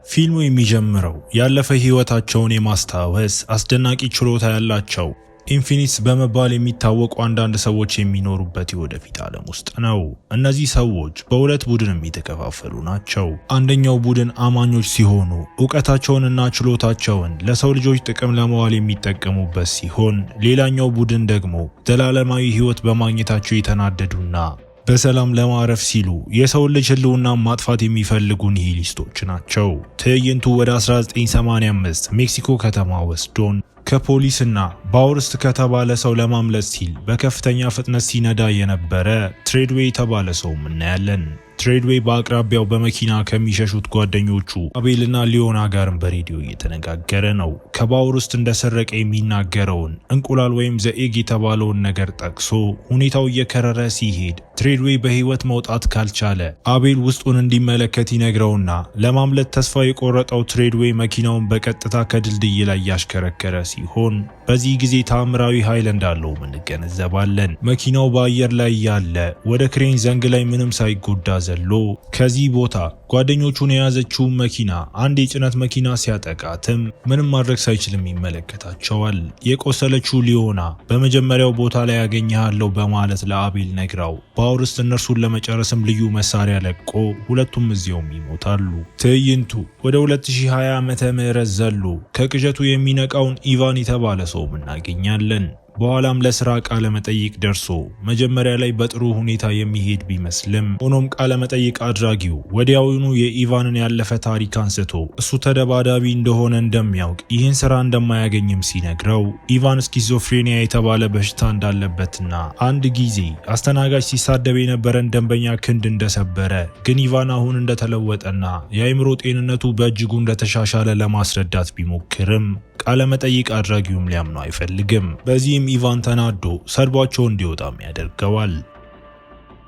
ፊልሙ የሚጀምረው ያለፈ ህይወታቸውን የማስታወስ አስደናቂ ችሎታ ያላቸው ኢንፊኒትስ በመባል የሚታወቁ አንዳንድ ሰዎች የሚኖሩበት የወደፊት ዓለም ውስጥ ነው። እነዚህ ሰዎች በሁለት ቡድን የተከፋፈሉ ናቸው። አንደኛው ቡድን አማኞች ሲሆኑ ዕውቀታቸውንና ችሎታቸውን ለሰው ልጆች ጥቅም ለማዋል የሚጠቀሙበት ሲሆን፣ ሌላኛው ቡድን ደግሞ ዘላለማዊ ህይወት በማግኘታቸው የተናደዱና በሰላም ለማረፍ ሲሉ የሰውን ልጅ ህልውና ማጥፋት የሚፈልጉ ኒሂሊስቶች ናቸው። ትዕይንቱ ወደ 1985 ሜክሲኮ ከተማ ወስዶን ከፖሊስና ባውርስት ከተባለ ሰው ለማምለጥ ሲል በከፍተኛ ፍጥነት ሲነዳ የነበረ ትሬድዌይ የተባለ ሰው እናያለን። ትሬድዌይ በአቅራቢያው በመኪና ከሚሸሹት ጓደኞቹ አቤልና ሊዮና ጋርም በሬዲዮ እየተነጋገረ ነው። ከባውርስት እንደሰረቀ የሚናገረውን እንቁላል ወይም ዘኤግ የተባለውን ነገር ጠቅሶ ሁኔታው እየከረረ ሲሄድ ትሬድዌይ በህይወት መውጣት ካልቻለ አቤል ውስጡን እንዲመለከት ይነግረውና ለማምለጥ ተስፋ የቆረጠው ትሬድዌይ መኪናውን በቀጥታ ከድልድይ ላይ ያሽከረከረ ሲሆን በዚህ ጊዜ ታምራዊ ኃይል እንዳለው እንገነዘባለን። መኪናው በአየር ላይ ያለ ወደ ክሬን ዘንግ ላይ ምንም ሳይጎዳ ዘሎ ከዚህ ቦታ ጓደኞቹን የያዘችውን መኪና አንድ የጭነት መኪና ሲያጠቃትም ምንም ማድረግ ሳይችልም ይመለከታቸዋል። የቆሰለችው ሊዮና በመጀመሪያው ቦታ ላይ ያገኘሃለሁ በማለት ለአቤል ነግራው ባውርስት እነርሱን ለመጨረስም ልዩ መሳሪያ ለቆ ሁለቱም እዚያውም ይሞታሉ። ትዕይንቱ ወደ 2020 ዓመተ ምህረት ዘሎ ከቅዠቱ የሚነቃውን ኢቫን የተባለ ሰው እናገኛለን። በኋላም ለስራ ቃለ መጠይቅ ደርሶ መጀመሪያ ላይ በጥሩ ሁኔታ የሚሄድ ቢመስልም ሆኖም ቃለ መጠይቅ አድራጊው ወዲያውኑ የኢቫንን ያለፈ ታሪክ አንስቶ እሱ ተደባዳቢ እንደሆነ እንደሚያውቅ ይህን ስራ እንደማያገኝም ሲነግረው ኢቫን ስኪዞፍሬኒያ የተባለ በሽታ እንዳለበትና አንድ ጊዜ አስተናጋጅ ሲሳደብ የነበረን ደንበኛ ክንድ እንደሰበረ ግን ኢቫን አሁን እንደተለወጠና የአእምሮ ጤንነቱ በእጅጉ እንደተሻሻለ ለማስረዳት ቢሞክርም ቃለ መጠይቅ አድራጊውም ሊያምነው አይፈልግም። በዚህም ኢቫን ተናዶ ሰድቧቸው እንዲወጣም ያደርገዋል።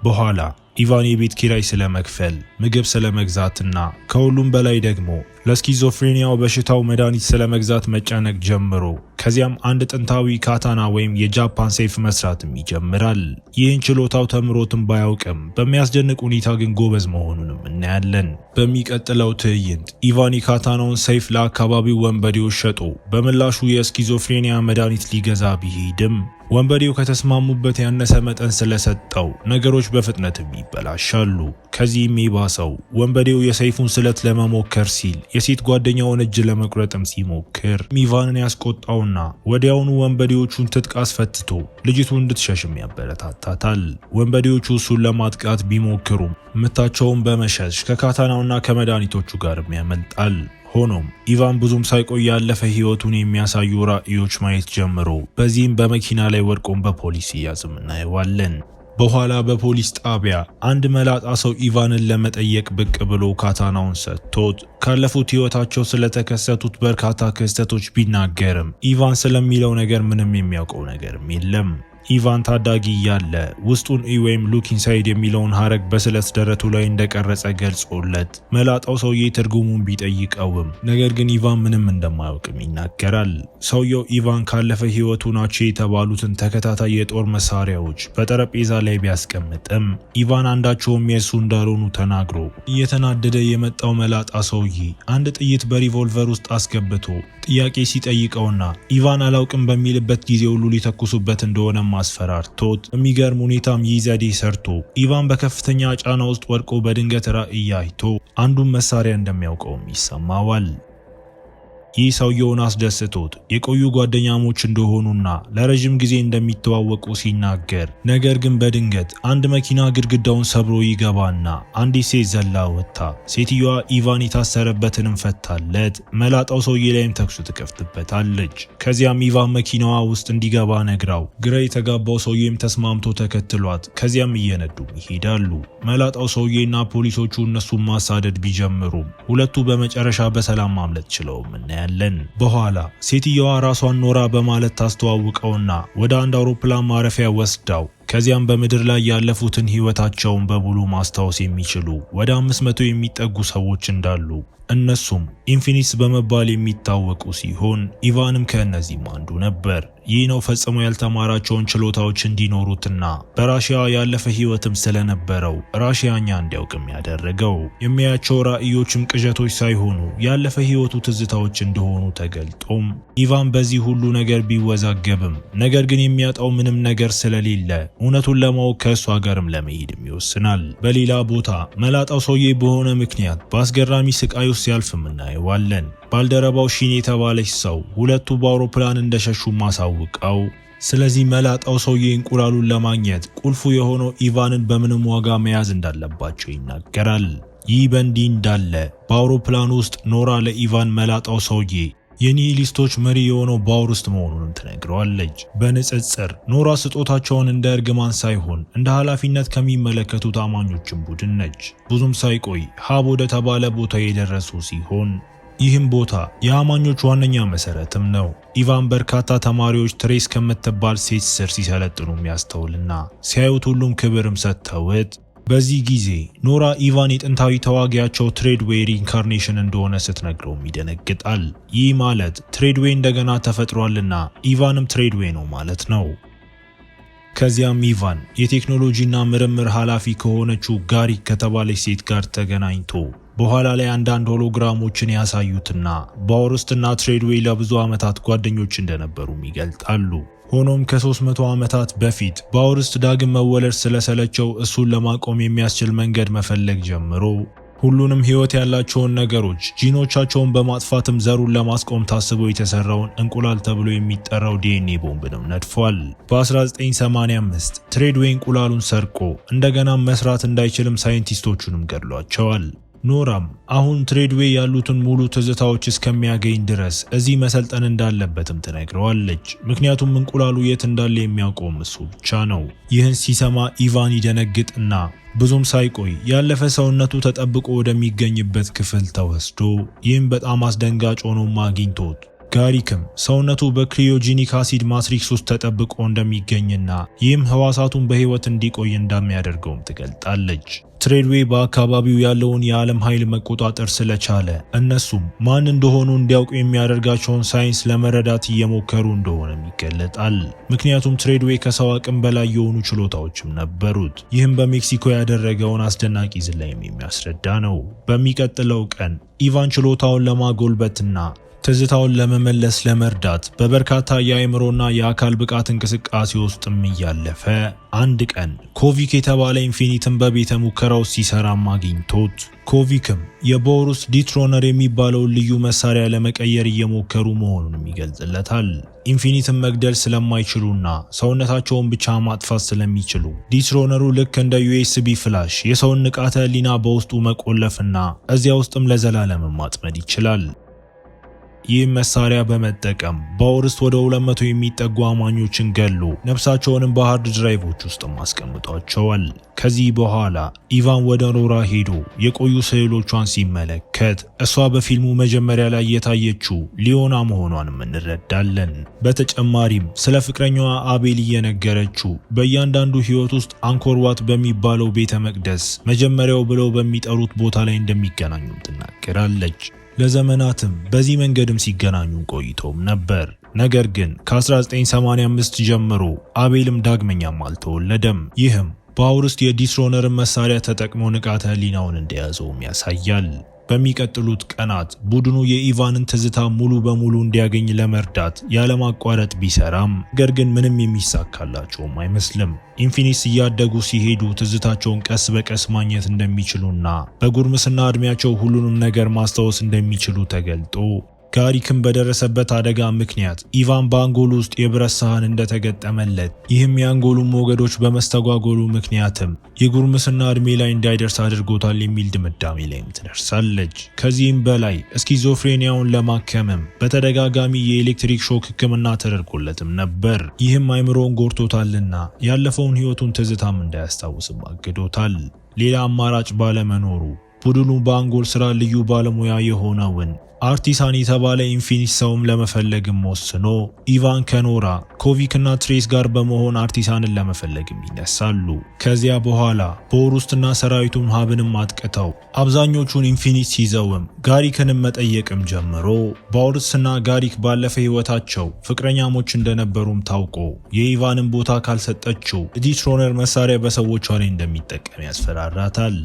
በኋላ ኢቫን የቤት ኪራይ ስለመክፈል፣ ምግብ ስለመግዛትና ከሁሉም በላይ ደግሞ ለስኪዞፍሬኒያው በሽታው መድኃኒት ስለመግዛት መጨነቅ ጀምሮ ከዚያም አንድ ጥንታዊ ካታና ወይም የጃፓን ሰይፍ መስራትም ይጀምራል። ይህን ችሎታው ተምሮትም ባያውቅም በሚያስደንቅ ሁኔታ ግን ጎበዝ መሆኑንም እናያለን። በሚቀጥለው ትዕይንት ኢቫን የካታናውን ሰይፍ ለአካባቢው ወንበዴዎች ሸጦ በምላሹ የስኪዞፍሬኒያ መድኃኒት ሊገዛ ቢሄድም ወንበዴው ከተስማሙበት ያነሰ መጠን ስለሰጠው ነገሮች በፍጥነትም ይበላሻሉ። ከዚህም የባሰው ወንበዴው የሰይፉን ስለት ለመሞከር ሲል የሴት ጓደኛውን እጅ ለመቁረጥም ሲሞክር ኢቫንን ያስቆጣውና ወዲያውኑ ወንበዴዎቹን ትጥቅ አስፈትቶ ልጅቱ እንድትሸሽም ያበረታታታል። ወንበዴዎቹ እሱን ለማጥቃት ቢሞክሩም ምታቸውን በመሸሽ ከካታናውና ከመድኃኒቶቹ ጋርም ያመልጣል። ሆኖም ኢቫን ብዙም ሳይቆይ ያለፈ ህይወቱን የሚያሳዩ ራእዮች ማየት ጀምሮ በዚህም በመኪና ላይ ወድቆም በፖሊስ ይያዝም እናየዋለን። በኋላ በፖሊስ ጣቢያ አንድ መላጣ ሰው ኢቫንን ለመጠየቅ ብቅ ብሎ ካታናውን ሰጥቶት ካለፉት ህይወታቸው ስለተከሰቱት በርካታ ክስተቶች ቢናገርም ኢቫን ስለሚለው ነገር ምንም የሚያውቀው ነገርም የለም። ኢቫን ታዳጊ እያለ ውስጡን ወይም ሉክ ኢንሳይድ የሚለውን ሐረግ በስለት ደረቱ ላይ እንደቀረጸ ገልጾለት መላጣው ሰውዬ ትርጉሙን ቢጠይቀውም ነገር ግን ኢቫን ምንም እንደማያውቅም ይናገራል። ሰውየው ኢቫን ካለፈ ህይወቱ ናቸው የተባሉትን ተከታታይ የጦር መሳሪያዎች በጠረጴዛ ላይ ቢያስቀምጥም ኢቫን አንዳቸውም የእሱ እንዳልሆኑ ተናግሮ እየተናደደ የመጣው መላጣ ሰውዬ አንድ ጥይት በሪቮልቨር ውስጥ አስገብቶ ጥያቄ ሲጠይቀውና ኢቫን አላውቅም በሚልበት ጊዜ ሁሉ ሊተኩሱበት እንደሆነ ማስፈራርቶት በሚገርም ሁኔታም ይህ ዘዴ ሰርቶ ኢቫን በከፍተኛ ጫና ውስጥ ወድቆ በድንገት ራእይ አይቶ አንዱን መሳሪያ እንደሚያውቀውም ይሰማዋል። ይህ ሰውየውን አስደስቶት የቆዩ ጓደኛሞች እንደሆኑና ለረጅም ጊዜ እንደሚተዋወቁ ሲናገር ነገር ግን በድንገት አንድ መኪና ግድግዳውን ሰብሮ ይገባና አንዲት ሴት ዘላ ወጥታ ሴትዮዋ ኢቫን የታሰረበትንም ፈታለት መላጣው ሰውዬ ላይም ተኩስ ትከፍትበታለች። ከዚያም ኢቫን መኪናዋ ውስጥ እንዲገባ ነግራው ግራ የተጋባው ሰውዬም ተስማምቶ ተከትሏት ከዚያም እየነዱ ይሄዳሉ። መላጣው ሰውዬና ፖሊሶቹ እነሱን ማሳደድ ቢጀምሩም ሁለቱ በመጨረሻ በሰላም ማምለጥ ችለውም እናያለን። በኋላ ሴትየዋ ራሷን ኖራ በማለት ታስተዋውቀውና ወደ አንድ አውሮፕላን ማረፊያ ወስዳው ከዚያም በምድር ላይ ያለፉትን ህይወታቸውን በሙሉ ማስታወስ የሚችሉ ወደ 500 የሚጠጉ ሰዎች እንዳሉ እነሱም ኢንፊኒትስ በመባል የሚታወቁ ሲሆን ኢቫንም ከእነዚህም አንዱ ነበር። ይህ ነው ፈጽሞ ያልተማራቸውን ችሎታዎች እንዲኖሩትና በራሺያ ያለፈ ህይወትም ስለነበረው ራሺያኛ እንዲያውቅም ያደረገው። የሚያያቸው ራእዮችም ቅዠቶች ሳይሆኑ ያለፈ ህይወቱ ትዝታዎች እንደሆኑ ተገልጦም ኢቫን በዚህ ሁሉ ነገር ቢወዛገብም ነገር ግን የሚያጣው ምንም ነገር ስለሌለ እውነቱን ለማወቅ ከእሷ ጋርም ለመሄድም ይወስናል። በሌላ ቦታ መላጣው ሰውዬ በሆነ ምክንያት በአስገራሚ ስቃይ ውስጥ ሲያልፍም እናየዋለን። ባልደረባው ሺን የተባለች ሰው ሁለቱ በአውሮፕላን እንደሸሹ ማሳውቀው፣ ስለዚህ መላጣው ሰውዬ እንቁላሉን ለማግኘት ቁልፉ የሆነው ኢቫንን በምንም ዋጋ መያዝ እንዳለባቸው ይናገራል። ይህ በእንዲህ እንዳለ በአውሮፕላን ውስጥ ኖራ ለኢቫን መላጣው ሰውዬ የኒሂሊስቶች መሪ የሆነው ባውርስት መሆኑንም ትነግረዋለች። በንጽጽር ኖራ ስጦታቸውን እንደ እርግማን ሳይሆን እንደ ኃላፊነት ከሚመለከቱት አማኞችም ቡድን ነች። ብዙም ሳይቆይ ሀብ ወደ ተባለ ቦታ የደረሱ ሲሆን ይህም ቦታ የአማኞች ዋነኛ መሰረትም ነው። ኢቫን በርካታ ተማሪዎች ትሬስ ከምትባል ሴት ስር ሲሰለጥኑ የሚያስተውልና ሲያዩት ሁሉም ክብርም ሰጥተውት፣ በዚህ ጊዜ ኖራ ኢቫን የጥንታዊ ተዋጊያቸው ትሬድዌይ ሪኢንካርኔሽን እንደሆነ ስትነግረውም ይደነግጣል። ይህ ማለት ትሬድዌይ እንደገና ተፈጥሯልና ኢቫንም ትሬድዌይ ነው ማለት ነው። ከዚያም ኢቫን የቴክኖሎጂና ምርምር ኃላፊ ከሆነችው ጋሪክ ከተባለች ሴት ጋር ተገናኝቶ በኋላ ላይ አንዳንድ ሆሎግራሞችን ያሳዩትና ባውርስትና ትሬድዌይ ለብዙ ዓመታት ጓደኞች እንደነበሩም ይገልጣሉ። ሆኖም ከ300 ዓመታት በፊት ባውርስት ዳግም መወለድ ስለሰለቸው እሱን ለማቆም የሚያስችል መንገድ መፈለግ ጀምሮ ሁሉንም ህይወት ያላቸውን ነገሮች ጂኖቻቸውን በማጥፋትም ዘሩን ለማስቆም ታስቦ የተሰራውን እንቁላል ተብሎ የሚጠራው ዲኤንኤ ቦምብንም ነድፏል። በ1985 ትሬድዌይ እንቁላሉን ሰርቆ እንደገና መስራት እንዳይችልም ሳይንቲስቶቹንም ገድሏቸዋል። ኖራም አሁን ትሬድዌይ ያሉትን ሙሉ ትዝታዎች እስከሚያገኝ ድረስ እዚህ መሰልጠን እንዳለበትም ትነግረዋለች። ምክንያቱም እንቁላሉ የት እንዳለ የሚያውቀውም እሱ ብቻ ነው። ይህን ሲሰማ ኢቫን ይደነግጥና ብዙም ሳይቆይ ያለፈ ሰውነቱ ተጠብቆ ወደሚገኝበት ክፍል ተወስዶ ይህም በጣም አስደንጋጭ ሆኖም አግኝቶት ጋሪክም ሰውነቱ በክሪዮጂኒክ አሲድ ማትሪክስ ውስጥ ተጠብቆ እንደሚገኝና ይህም ህዋሳቱን በህይወት እንዲቆይ እንደሚያደርገውም ትገልጣለች። ትሬድዌይ በአካባቢው ያለውን የዓለም ኃይል መቆጣጠር ስለቻለ እነሱም ማን እንደሆኑ እንዲያውቁ የሚያደርጋቸውን ሳይንስ ለመረዳት እየሞከሩ እንደሆነም ይገለጣል። ምክንያቱም ትሬድዌይ ከሰው አቅም በላይ የሆኑ ችሎታዎችም ነበሩት። ይህም በሜክሲኮ ያደረገውን አስደናቂ ዝላይም የሚያስረዳ ነው። በሚቀጥለው ቀን ኢቫን ችሎታውን ለማጎልበትና ትዝታውን ለመመለስ ለመርዳት በበርካታ የአእምሮና የአካል ብቃት እንቅስቃሴ ውስጥም እያለፈ አንድ ቀን ኮቪክ የተባለ ኢንፊኒትን በቤተ ሙከራው ሲሰራም አግኝቶት ኮቪክም የባውሩስ ዲትሮነር የሚባለውን ልዩ መሳሪያ ለመቀየር እየሞከሩ መሆኑንም ይገልጽለታል። ኢንፊኒትን መግደል ስለማይችሉና ሰውነታቸውን ብቻ ማጥፋት ስለሚችሉ ዲትሮነሩ ልክ እንደ ዩኤስቢ ፍላሽ የሰውን ንቃተ ህሊና በውስጡ መቆለፍና እዚያ ውስጥም ለዘላለም ማጥመድ ይችላል። ይህ መሳሪያ በመጠቀም ባውርስት ወደ 200 የሚጠጉ አማኞችን ገሎ ነፍሳቸውንም በሃርድ ድራይቮች ውስጥ አስቀምጧቸዋል። ከዚህ በኋላ ኢቫን ወደ ኖራ ሄዶ የቆዩ ስዕሎቿን ሲመለከት እሷ በፊልሙ መጀመሪያ ላይ የታየችው ሊዮና መሆኗንም እንረዳለን። በተጨማሪም ስለ ፍቅረኛዋ አቤል እየነገረችው በእያንዳንዱ ህይወት ውስጥ አንኮር ዋት በሚባለው ቤተ መቅደስ መጀመሪያው ብለው በሚጠሩት ቦታ ላይ እንደሚገናኙም ትናገራለች። ለዘመናትም በዚህ መንገድም ሲገናኙ ቆይተውም ነበር። ነገር ግን ከ1985 ጀምሮ አቤልም ዳግመኛም አልተወለደም። ይህም ባውርስት የዲትሮነርን መሳሪያ ተጠቅሞ ንቃተ ህሊናውን እንደያዘውም ያሳያል። በሚቀጥሉት ቀናት ቡድኑ የኢቫንን ትዝታ ሙሉ በሙሉ እንዲያገኝ ለመርዳት ያለማቋረጥ ቢሰራም ነገር ግን ምንም የሚሳካላቸውም አይመስልም። ኢንፊኒትስ እያደጉ ሲሄዱ ትዝታቸውን ቀስ በቀስ ማግኘት እንደሚችሉና በጉርምስና እድሜያቸው ሁሉንም ነገር ማስታወስ እንደሚችሉ ተገልጦ ጋሪክም በደረሰበት አደጋ ምክንያት ኢቫን በአንጎሉ ውስጥ የብረት ሳህን እንደተገጠመለት ይህም የአንጎሉ ሞገዶች በመስተጓጎሉ ምክንያትም የጉርምስና እድሜ ላይ እንዳይደርስ አድርጎታል የሚል ድምዳሜ ላይም ትደርሳለች። ከዚህም በላይ ስኪዞፍሬኒያውን ለማከምም በተደጋጋሚ የኤሌክትሪክ ሾክ ሕክምና ተደርጎለትም ነበር። ይህም አይምሮውን ጎርቶታልና ያለፈውን ህይወቱን ትዝታም እንዳያስታውስም አግዶታል። ሌላ አማራጭ ባለመኖሩ ቡድኑ በአንጎል ስራ ልዩ ባለሙያ የሆነውን አርቲሳን የተባለ ኢንፊኒት ሰውም ለመፈለግም ወስኖ ኢቫን ከኖራ ኮቪክና ትሬስ ጋር በመሆን አርቲሳንን ለመፈለግም ይነሳሉ። ከዚያ በኋላ ቦሩስትና ሰራዊቱም ሀብንም አጥቅተው አብዛኞቹን ኢንፊኒት ሲይዘውም ጋሪክንም መጠየቅም ጀምሮ ቦሩስና ጋሪክ ባለፈ ህይወታቸው ፍቅረኛሞች እንደነበሩም ታውቆ የኢቫንን ቦታ ካልሰጠችው ዲትሮነር መሳሪያ በሰዎቿ ላይ እንደሚጠቀም ያስፈራራታል።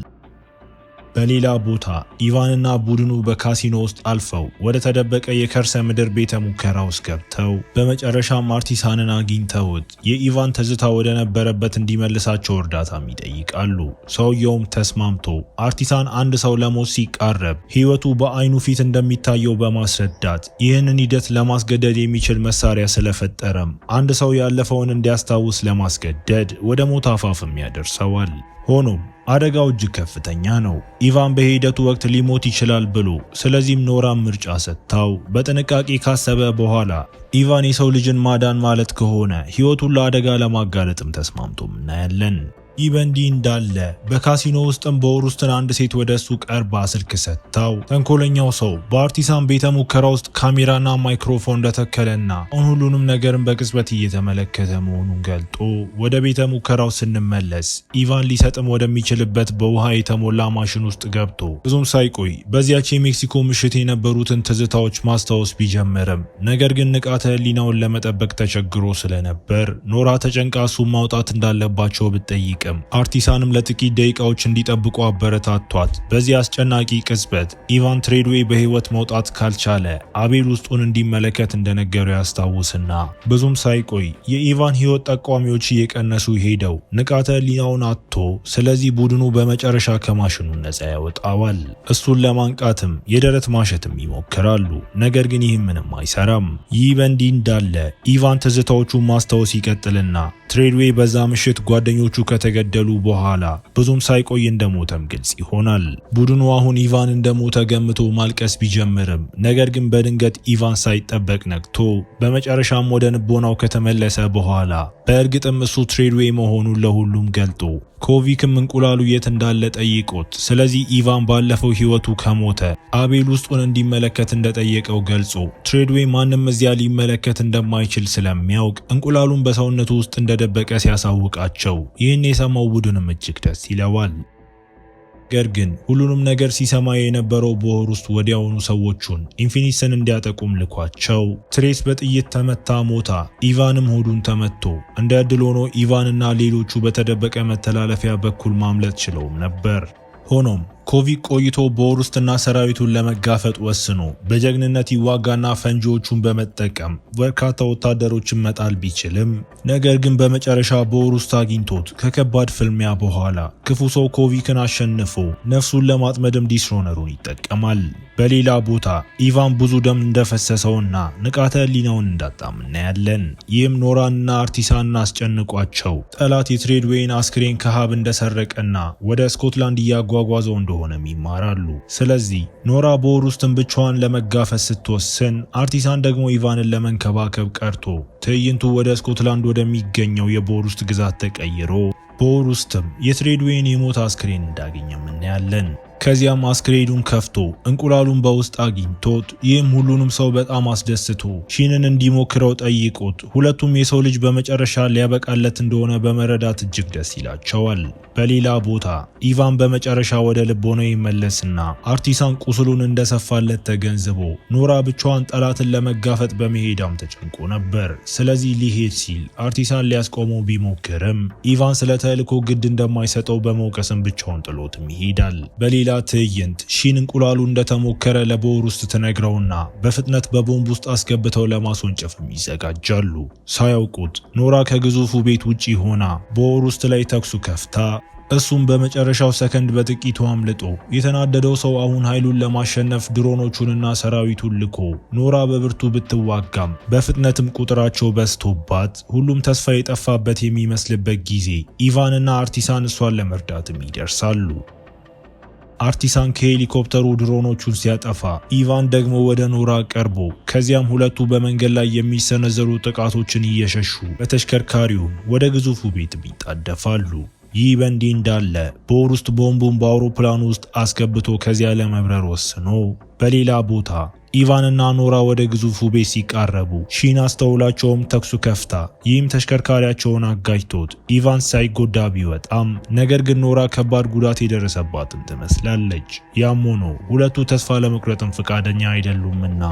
በሌላ ቦታ ኢቫንና ቡድኑ በካሲኖ ውስጥ አልፈው ወደ ተደበቀ የከርሰ ምድር ቤተ ሙከራ ውስጥ ገብተው በመጨረሻም አርቲሳንን አግኝተውት የኢቫን ትዝታ ወደ ነበረበት እንዲመልሳቸው እርዳታም ይጠይቃሉ። ሰውየውም ተስማምቶ አርቲሳን አንድ ሰው ለሞት ሲቃረብ ህይወቱ በአይኑ ፊት እንደሚታየው በማስረዳት ይህንን ሂደት ለማስገደድ የሚችል መሳሪያ ስለፈጠረም አንድ ሰው ያለፈውን እንዲያስታውስ ለማስገደድ ወደ ሞት አፋፍም ያደርሰዋል። ሆኖም አደጋው እጅግ ከፍተኛ ነው። ኢቫን በሂደቱ ወቅት ሊሞት ይችላል ብሎ ስለዚህም ኖራም ምርጫ ሰጥታው በጥንቃቄ ካሰበ በኋላ ኢቫን የሰው ልጅን ማዳን ማለት ከሆነ ህይወቱን ለአደጋ ለማጋለጥም ተስማምቶም እናያለን። ይህ በእንዲህ እንዳለ በካሲኖ ውስጥም ቦሩስትን አንድ ሴት ወደ እሱ ቀርባ ስልክ ሰጥታው ተንኮለኛው ሰው በአርቲሳን ቤተ ሙከራ ውስጥ ካሜራና ማይክሮፎን እንደተከለና አሁን ሁሉንም ነገርን በቅጽበት እየተመለከተ መሆኑን ገልጦ ወደ ቤተ ሙከራው ስንመለስ ኢቫን ሊሰጥም ወደሚችልበት በውሃ የተሞላ ማሽን ውስጥ ገብቶ ብዙም ሳይቆይ በዚያች የሜክሲኮ ምሽት የነበሩትን ትዝታዎች ማስታወስ ቢጀምርም ነገር ግን ንቃተ ህሊናውን ለመጠበቅ ተቸግሮ ስለነበር ኖራ ተጨንቃ እሱን ማውጣት እንዳለባቸው ብትጠይቅ አርቲሳንም ለጥቂት ደቂቃዎች እንዲጠብቁ አበረታቷት። በዚህ አስጨናቂ ቅጽበት ኢቫን ትሬድዌይ በህይወት መውጣት ካልቻለ አቤል ውስጡን እንዲመለከት እንደነገረው ያስታውስና ብዙም ሳይቆይ የኢቫን ህይወት ጠቋሚዎች እየቀነሱ ሄደው ንቃተ ህሊናውን አጥቶ ስለዚህ ቡድኑ በመጨረሻ ከማሽኑ ነፃ ያወጣዋል። እሱን ለማንቃትም የደረት ማሸትም ይሞክራሉ። ነገር ግን ይህም ምንም አይሰራም። ይህ በእንዲህ እንዳለ ኢቫን ትዝታዎቹን ማስታወስ ይቀጥልና ትሬድዌይ በዛ ምሽት ጓደኞቹ ከተገደሉ በኋላ ብዙም ሳይቆይ እንደሞተም ግልጽ ይሆናል። ቡድኑ አሁን ኢቫን እንደሞተ ገምቶ ማልቀስ ቢጀምርም ነገር ግን በድንገት ኢቫን ሳይጠበቅ ነቅቶ በመጨረሻም ወደ ንቦናው ከተመለሰ በኋላ በእርግጥም እሱ ትሬድዌይ መሆኑን ለሁሉም ገልጦ ኮቪክም እንቁላሉ የት እንዳለ ጠይቆት ስለዚህ ኢቫን ባለፈው ህይወቱ ከሞተ አቤል ውስጡን እንዲመለከት እንደጠየቀው ገልጾ ትሬድዌይ ማንም እዚያ ሊመለከት እንደማይችል ስለሚያውቅ እንቁላሉን በሰውነቱ ውስጥ እንደደበቀ ሲያሳውቃቸው ይህን የሰማው ቡድንም እጅግ ደስ ይለዋል። ነገር ግን ሁሉንም ነገር ሲሰማ የነበረው ቦሩስ ወዲያውኑ ሰዎቹን ኢንፊኒትስን እንዲያጠቁም ልኳቸው ትሬስ በጥይት ተመታ ሞታ ኢቫንም ሆዱን ተመቶ እንደ ዕድል ሆኖ ኢቫንና ሌሎቹ በተደበቀ መተላለፊያ በኩል ማምለጥ ችለውም ነበር። ሆኖም ኮቪክ ቆይቶ ቦሩስትና ሰራዊቱን ለመጋፈጥ ወስኖ በጀግንነት ይዋጋና ፈንጂዎቹን በመጠቀም በርካታ ወታደሮችን መጣል ቢችልም ነገር ግን በመጨረሻ ቦሩስት አግኝቶት ከከባድ ፍልሚያ በኋላ ክፉ ሰው ኮቪክን አሸንፎ ነፍሱን ለማጥመድም ዲስሮነሩን ይጠቀማል። በሌላ ቦታ ኢቫን ብዙ ደም እንደፈሰሰውና ንቃተ ህሊናውን እንዳጣም እናያለን። ይህም ኖራንና አርቲሳንን አስጨንቋቸው ጠላት የትሬድዌይን አስክሬን ከሀብ እንደሰረቀና ወደ ስኮትላንድ እያጓጓዘው እንደሆነም ይማራሉ። ስለዚህ ኖራ ቦሩስትን ብቻዋን ለመጋፈጥ ስትወስን አርቲሳን ደግሞ ኢቫንን ለመንከባከብ ቀርቶ ትዕይንቱ ወደ ስኮትላንድ ወደሚገኘው የቦሩስት ግዛት ተቀይሮ ቦሩስትም የትሬድዌይን የሞት አስክሬን እንዳገኘም እናያለን። ከዚያም አስክሬኑን ከፍቶ እንቁላሉን በውስጥ አግኝቶት ይህም ሁሉንም ሰው በጣም አስደስቶ ሺንን እንዲሞክረው ጠይቆት ሁለቱም የሰው ልጅ በመጨረሻ ሊያበቃለት እንደሆነ በመረዳት እጅግ ደስ ይላቸዋል። በሌላ ቦታ ኢቫን በመጨረሻ ወደ ልቦናው ይመለስና አርቲሳን ቁስሉን እንደሰፋለት ተገንዝቦ ኖራ ብቻዋን ጠላትን ለመጋፈጥ በመሄዳም ተጨንቆ ነበር። ስለዚህ ሊሄድ ሲል አርቲሳን ሊያስቆመው ቢሞክርም ኢቫን ስለ ተልእኮ ግድ እንደማይሰጠው በመውቀስም ብቻውን ጥሎትም ይሄዳል። በሌላ ትዕይንት ሺን እንቁላሉ እንደተሞከረ ለቦሩስት ትነግረውና በፍጥነት በቦምብ ውስጥ አስገብተው ለማስወንጨፍም ይዘጋጃሉ። ሳያውቁት ኖራ ከግዙፉ ቤት ውጪ ሆና ቦሩስት ላይ ተኩሱ ከፍታ እሱም በመጨረሻው ሰከንድ በጥቂቱ አምልጦ የተናደደው ሰው አሁን ኃይሉን ለማሸነፍ ድሮኖቹንና ሰራዊቱን ልኮ ኖራ በብርቱ ብትዋጋም በፍጥነትም ቁጥራቸው በዝቶባት ሁሉም ተስፋ የጠፋበት የሚመስልበት ጊዜ ኢቫንና አርቲሳን እሷን ለመርዳትም ይደርሳሉ። አርቲሳን ከሄሊኮፕተሩ ድሮኖቹን ሲያጠፋ ኢቫን ደግሞ ወደ ኖራ ቀርቦ ከዚያም ሁለቱ በመንገድ ላይ የሚሰነዘሩ ጥቃቶችን እየሸሹ በተሽከርካሪው ወደ ግዙፉ ቤት ይጣደፋሉ። ይህ በእንዲህ እንዳለ በወር ውስጥ ቦምቡን በአውሮፕላኑ ውስጥ አስገብቶ ከዚያ ለመብረር ወስኖ በሌላ ቦታ ኢቫንና ኖራ ወደ ግዙፉ ቤት ሲቃረቡ ሺን አስተውላቸውም ተኩሱ ከፍታ ይህም ተሽከርካሪያቸውን አጋጅቶት ኢቫን ሳይጎዳ ቢወጣም ነገር ግን ኖራ ከባድ ጉዳት የደረሰባትም ትመስላለች። ያም ሆኖ ሁለቱ ተስፋ ለመቁረጥም ፈቃደኛ አይደሉምና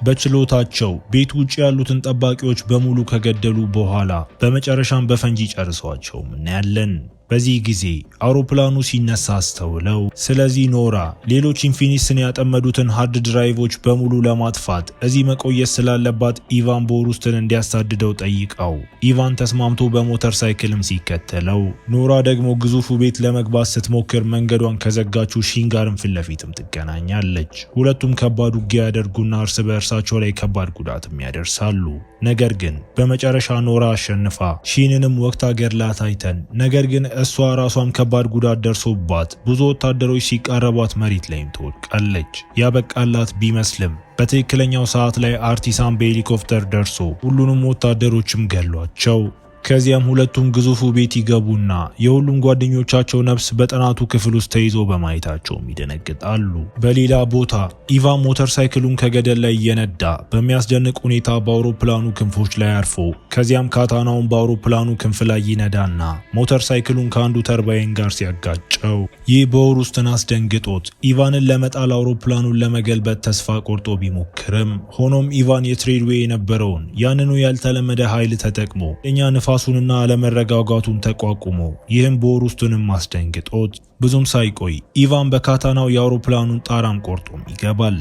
በችሎታቸው ቤት ውጭ ያሉትን ጠባቂዎች በሙሉ ከገደሉ በኋላ በመጨረሻም በፈንጂ ጨርሰዋቸው እናያለን። በዚህ ጊዜ አውሮፕላኑ ሲነሳ አስተውለው ስለዚህ ኖራ ሌሎች ኢንፊኒስን ያጠመዱትን ሃርድ ድራይቮች በሙሉ ለማጥፋት እዚህ መቆየት ስላለባት ኢቫን ቦሩስትን እንዲያሳድደው ጠይቀው ኢቫን ተስማምቶ በሞተር ሳይክልም ሲከተለው ኖራ ደግሞ ግዙፉ ቤት ለመግባት ስትሞክር መንገዷን ከዘጋችው ሺን ጋርም ፊት ለፊትም ትገናኛለች። ሁለቱም ከባድ ውጊያ ያደርጉና እርስ በእርሳቸው ላይ ከባድ ጉዳትም ያደርሳሉ። ነገር ግን በመጨረሻ ኖራ አሸንፋ ሺንንም ወቅታ ገድላት አይተን ነገር ግን እሷ ራሷም ከባድ ጉዳት ደርሶባት ብዙ ወታደሮች ሲቃረቧት መሬት ላይም ትወድቃለች። ያበቃላት ቢመስልም በትክክለኛው ሰዓት ላይ አርቲሳን በሄሊኮፕተር ደርሶ ሁሉንም ወታደሮችም ገሏቸው። ከዚያም ሁለቱም ግዙፉ ቤት ይገቡና የሁሉም ጓደኞቻቸው ነፍስ በጥናቱ ክፍል ውስጥ ተይዞ በማየታቸውም ይደነግጣሉ። በሌላ ቦታ ኢቫን ሞተር ሳይክሉን ከገደል ላይ እየነዳ በሚያስደንቅ ሁኔታ በአውሮፕላኑ ክንፎች ላይ አርፎ ከዚያም ካታናውን በአውሮፕላኑ ክንፍ ላይ ይነዳና ሞተር ሳይክሉን ከአንዱ ተርባይን ጋር ሲያጋጨው ይህ በወሩስትን አስደንግጦት ኢቫንን ለመጣል አውሮፕላኑን ለመገልበጥ ተስፋ ቆርጦ ቢሞክርም ሆኖም ኢቫን የትሬድዌይ የነበረውን ያንኑ ያልተለመደ ኃይል ተጠቅሞ እኛ ፋሱንና አለመረጋጋቱን ተቋቁሞ ይህም ቦሩስትንም አስደንግጦት ብዙም ሳይቆይ ኢቫን በካታናው የአውሮፕላኑን ጣራም ቆርጦም ይገባል።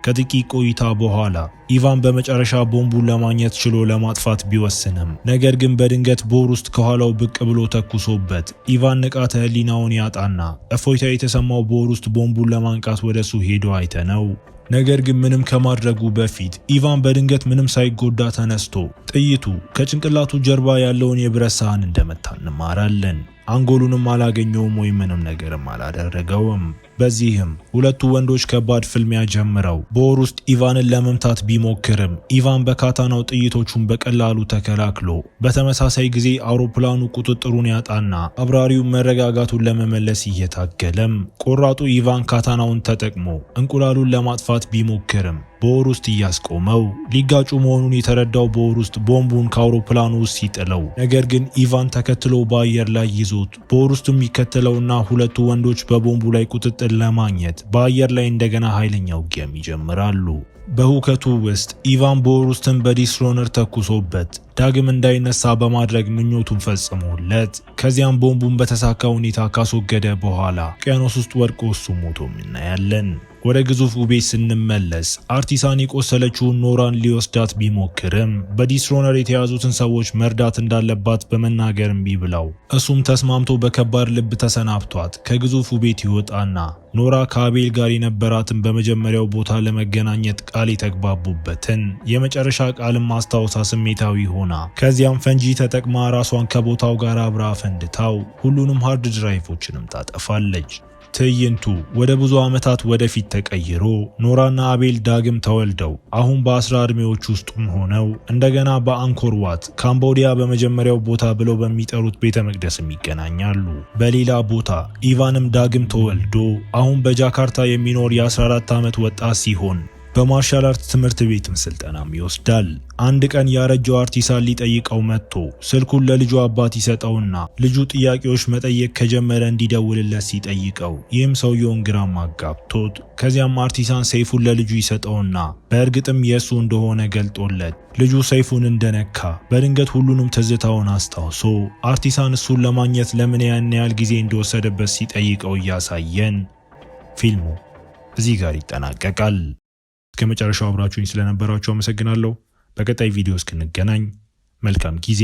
ከጥቂት ቆይታ በኋላ ኢቫን በመጨረሻ ቦምቡን ለማግኘት ችሎ ለማጥፋት ቢወስንም ነገር ግን በድንገት ቦሩስት ከኋላው ብቅ ብሎ ተኩሶበት ኢቫን ንቃተ ህሊናውን ያጣና እፎይታ የተሰማው ቦሩስት ቦምቡን ለማንቃት ወደሱ ሄዶ አይተነው ነገር ግን ምንም ከማድረጉ በፊት ኢቫን በድንገት ምንም ሳይጎዳ ተነስቶ ጥይቱ ከጭንቅላቱ ጀርባ ያለውን የብረት ሳህን እንደመታ እንማራለን። አንጎሉንም አላገኘውም ወይ ምንም ነገርም አላደረገውም። በዚህም ሁለቱ ወንዶች ከባድ ፍልሚያ ጀምረው በወሩስት ኢቫንን ለመምታት ቢሞክርም ኢቫን በካታናው ጥይቶቹን በቀላሉ ተከላክሎ በተመሳሳይ ጊዜ አውሮፕላኑ ቁጥጥሩን ያጣና አብራሪው መረጋጋቱን ለመመለስ እየታገለም ቆራጡ ኢቫን ካታናውን ተጠቅሞ እንቁላሉን ለማጥፋት ቢሞክርም በወሩስት እያስቆመው ሊጋጩ መሆኑን የተረዳው በወሩስት ቦምቡን ከአውሮፕላኑ ውስጥ ሲጥለው ነገር ግን ኢቫን ተከትሎ በአየር ላይ ይዞት በወሩስት የሚከተለውና ሁለቱ ወንዶች በቦምቡ ላይ ቁጥጥር ለማግኘት በአየር ላይ እንደገና ኃይለኛ ውጊያም ይጀምራሉ። በሁከቱ ውስጥ ኢቫን ቦሩስትን በዲስሮነር ተኩሶበት ዳግም እንዳይነሳ በማድረግ ምኞቱን ፈጽሞለት ከዚያም ቦምቡን በተሳካ ሁኔታ ካስወገደ በኋላ ውቅያኖስ ውስጥ ወድቆ እሱ ሞቶም እናያለን። ወደ ግዙፉ ቤት ስንመለስ አርቲሳን የቆሰለችውን ኖራን ሊወስዳት ቢሞክርም በዲስሮነር የተያዙትን ሰዎች መርዳት እንዳለባት በመናገር እምቢ ብለው እሱም ተስማምቶ በከባድ ልብ ተሰናብቷት ከግዙፉ ቤት ይወጣና ኖራ ከአቤል ጋር የነበራትን በመጀመሪያው ቦታ ለመገናኘት ቃል የተግባቡበትን የመጨረሻ ቃልን ማስታወሳ ስሜታዊ ሆና ከዚያም ፈንጂ ተጠቅማ ራሷን ከቦታው ጋር አብራ ፈንድታው ሁሉንም ሃርድ ድራይቮችንም ታጠፋለች። ትዕይንቱ ወደ ብዙ ዓመታት ወደፊት ተቀይሮ ኖራና አቤል ዳግም ተወልደው አሁን በ10 ዕድሜዎች ውስጥም ሆነው እንደገና በአንኮር ዋት ካምቦዲያ በመጀመሪያው ቦታ ብለው በሚጠሩት ቤተ መቅደስም ይገናኛሉ። በሌላ ቦታ ኢቫንም ዳግም ተወልዶ አሁን በጃካርታ የሚኖር የ14 ዓመት ወጣት ሲሆን በማርሻል አርት ትምህርት ቤትም ስልጠናም ይወስዳል። አንድ ቀን ያረጀው አርቲሳን ሊጠይቀው መጥቶ ስልኩን ለልጁ አባት ይሰጠውና ልጁ ጥያቄዎች መጠየቅ ከጀመረ እንዲደውልለት ሲጠይቀው ይህም ሰውየውን ግራም አጋብቶት ከዚያም አርቲሳን ሰይፉን ለልጁ ይሰጠውና በእርግጥም የሱ እንደሆነ ገልጦለት ልጁ ሰይፉን እንደነካ በድንገት ሁሉንም ትዝታውን አስታውሶ አርቲሳን እሱን ለማግኘት ለምን ያን ያህል ጊዜ እንደወሰደበት ሲጠይቀው እያሳየን ፊልሙ እዚህ ጋር ይጠናቀቃል። እስከ መጨረሻው አብራችሁኝ ስለነበራችሁ አመሰግናለሁ። በቀጣይ ቪዲዮ እስክንገናኝ መልካም ጊዜ